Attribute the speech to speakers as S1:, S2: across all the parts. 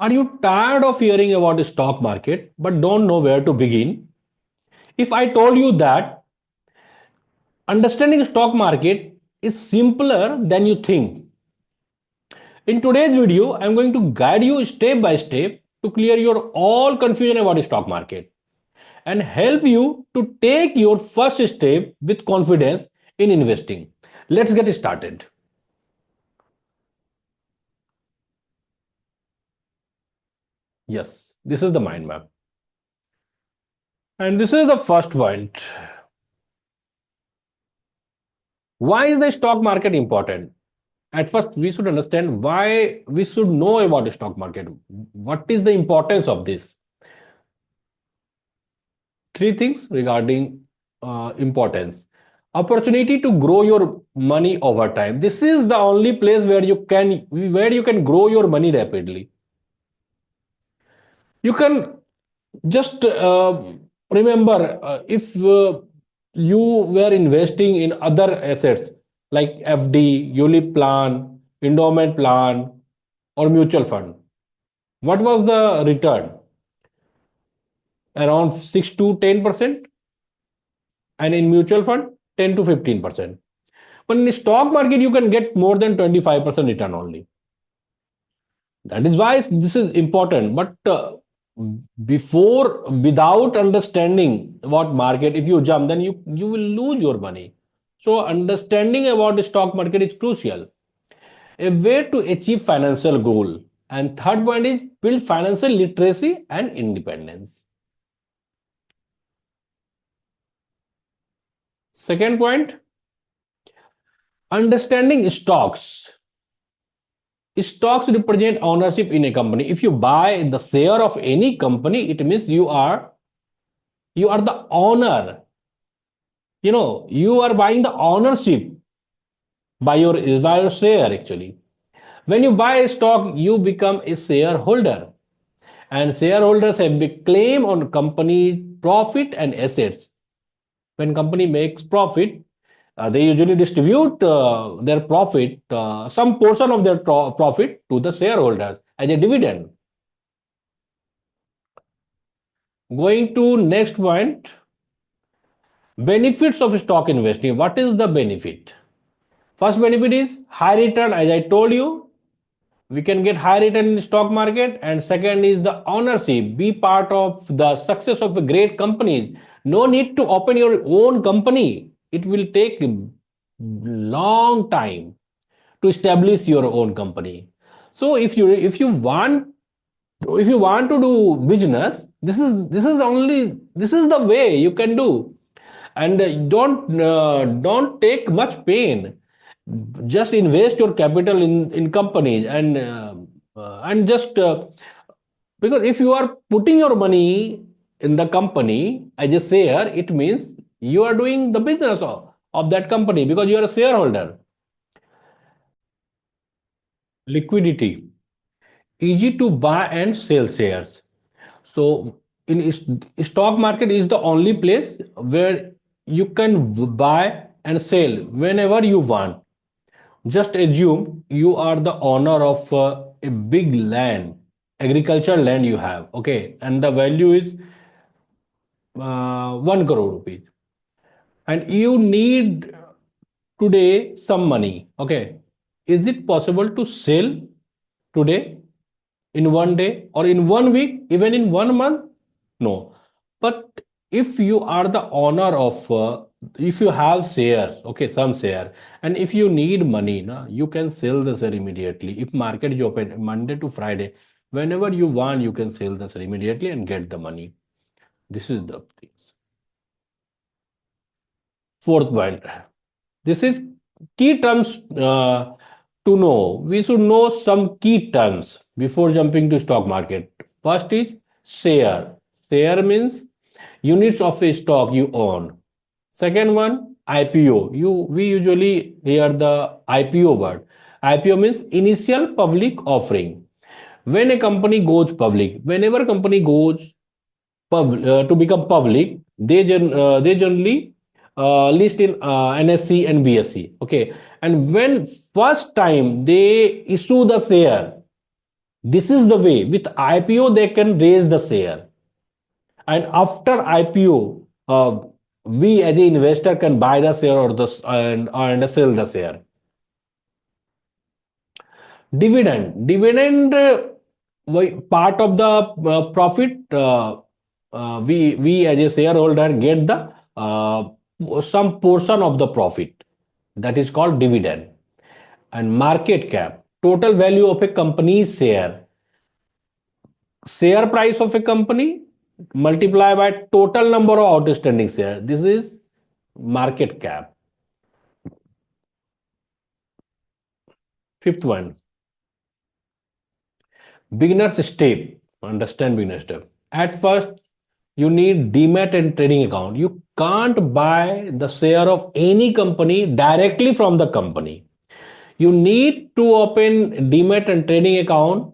S1: Are you tired of hearing about the stock market but don't know where to begin? If I told you that understanding stock market is simpler than you think. In today's video, I'm going to guide you step by step to clear your all confusion about the stock market and help you to take your first step with confidence in investing. Let's get started. Yes, this is the mind map. And this is the first point. Why is the stock market important? At first, we should understand why we should know about the stock market. What is the importance of this? Three things regarding importance. Opportunity to grow your money over time. This is the only place where you can grow your money rapidly. You can just remember, if you were investing in other assets like FD, ULIP plan, endowment plan, or mutual fund. What was the return? Around 6 to 10%, and in mutual fund 10 to 15%. But in the stock market you can get more than 25% return only. That is why this is important. But before without understanding what market, if you jump, then you will lose your money. So understanding about the stock market is crucial. A way to achieve financial goal. And third point is build financial literacy and independence. Second point, understanding stocks. Stocks represent ownership in a company. If you buy the share of any company, it means you are the owner. You are buying the ownership by your share actually. When you buy a stock, you become a shareholder, and shareholders have a claim on company profit and assets. When company makes profit, they usually distribute their profit, some portion of their profit to the shareholders as a dividend. Going to next point, benefits of stock investing. What is the benefit? First benefit is high return. As I told you, we can get high return in the stock market. And second is the ownership. Be part of the success of a great companies. No need to open your own company. It will take a long time to establish your own company. So if you want to do business, this is the way you can do. And don't take much pain. Just invest your capital in companies, and just because if you are putting your money in the company as a share, it means you are doing the business of that company because you are a shareholder. Liquidity, easy to buy and sell shares. So in stock market is the only place where you can buy and sell whenever you want. Just assume you are the owner of a big land, agricultural land you have, okay, and the value is 1 crore rupees, and you need today some money, okay. Is it possible to sell today, in one day, or in one week, even in 1 month? No. But if you are the owner of, if you have shares, okay, some share, and if you need money, you can sell the share immediately. If market is open Monday to Friday, whenever you want, you can sell the share immediately and get the money. This is the things. Fourth point. This is key terms to know. We should know some key terms before jumping to stock market. First is share. Share means units of a stock you own. Second one, IPO. We usually hear the IPO word. IPO means initial public offering. When a company goes public, whenever company goes to become public, they generally list in NSE and BSE. Okay, and when first time they issue the share, This is the way. With IPO, they can raise the share. And after IPO, we as an investor can buy the share or and sell the share. Dividend part of the profit, we as a shareholder get the some portion of the profit, that is called dividend. And market cap, total value of a company's share price of a company multiply by total number of outstanding shares. This is market cap. Fifth one, beginner's step. Understand beginner's step. At first, you need demat and trading account. You can't buy the share of any company directly from the company. You need to open demat and trading account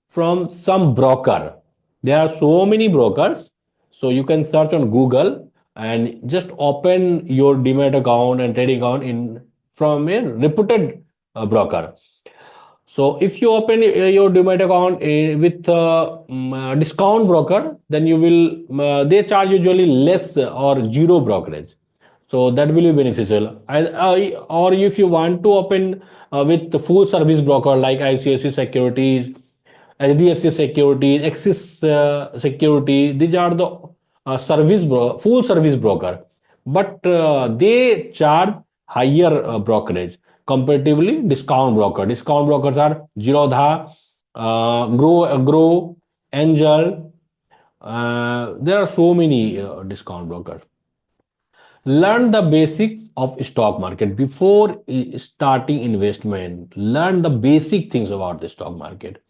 S1: from some broker. There are so many brokers, so you can search on Google and just open your demat account and trading account in from a reputed broker. So if you open your demat account with discount broker, then you will they charge usually less or zero brokerage. So that will be beneficial. Or if you want to open with the full service broker like ICICI Securities, HDFC Securities, Axis Security, these are the full service broker, but they charge higher brokerage comparatively discount broker. Discount brokers are Zerodha, Grow, Angel. There are so many discount brokers. Learn the basics of stock market before starting investment. Learn the basic things about the stock market.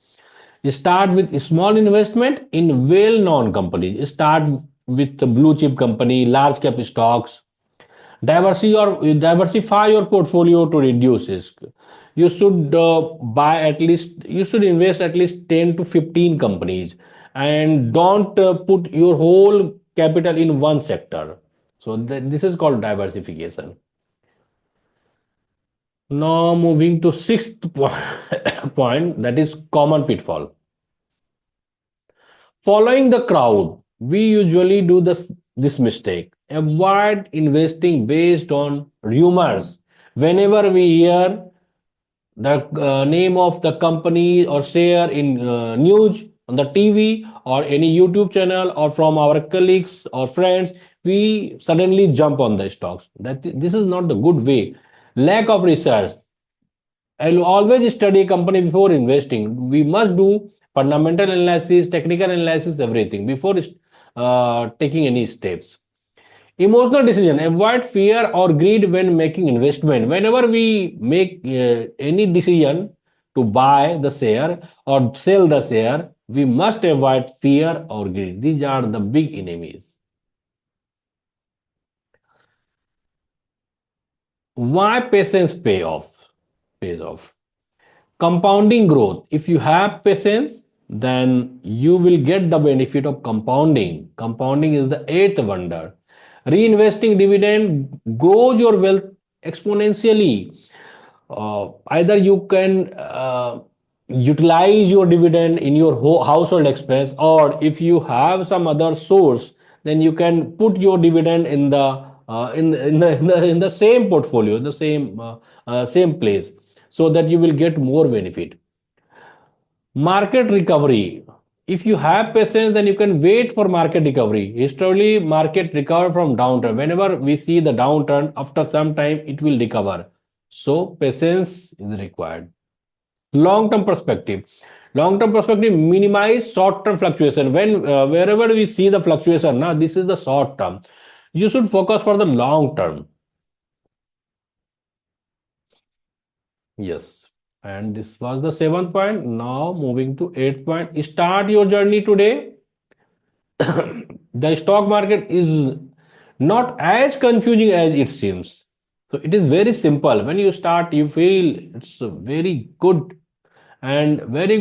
S1: Start with small investment in well-known companies. Start with the blue chip company, large cap stocks. Diversify your portfolio to reduce risk. You should you should invest at least 10 to 15 companies, and don't put your whole capital in one sector. So this is called diversification. Now moving to sixth point, that is common pitfall. Following the crowd, we usually do this mistake. Avoid investing based on rumors. Whenever we hear the name of the company or share in news on the TV or any YouTube channel or from our colleagues or friends, we suddenly jump on the stocks. This is not the good way. Lack of research. I'll always study a company before investing. We must do fundamental analysis, technical analysis, everything before taking any steps. Emotional decision. Avoid fear or greed when making investment. Whenever we make any decision to buy the share or sell the share, we must avoid fear or greed. These are the big enemies. Why patience pays off? Compounding growth. If you have patience, then you will get the benefit of compounding. Compounding is the eighth wonder. Reinvesting dividend grows your wealth exponentially. Either you can utilize your dividend in your household expense, or if you have some other source, then you can put your dividend in the in the same portfolio, in the same place, so that you will get more benefit. Market recovery. If you have patience, then you can wait for market recovery. Historically, market recover from downturn. Whenever we see the downturn, after some time, it will recover. So patience is required. Long-term perspective. Long-term perspective minimize short-term fluctuation. Wherever we see the fluctuation, now this is the short term. You should focus for the long term. Yes. And this was the seventh point. Now moving to eighth point. Start your journey today. The stock market is not as confusing as it seems. So it is very simple. When you start, you feel it's very good and very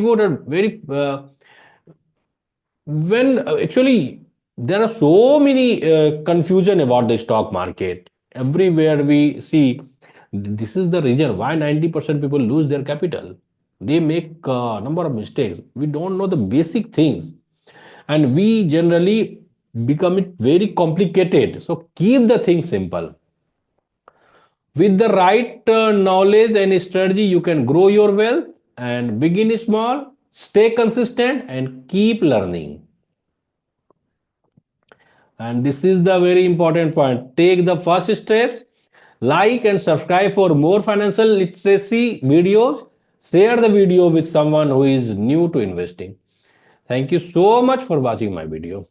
S1: when actually there are so many confusion about the stock market. Everywhere we see, this is the reason why 90% people lose their capital. They make a number of mistakes. We don't know the basic things, and we generally become it very complicated. So keep the things simple. With the right knowledge and strategy, you can grow your wealth and begin small, stay consistent, and keep learning. And this is the very important point. Take the first steps, like and subscribe for more financial literacy videos. Share the video with someone who is new to investing. Thank you so much for watching my video.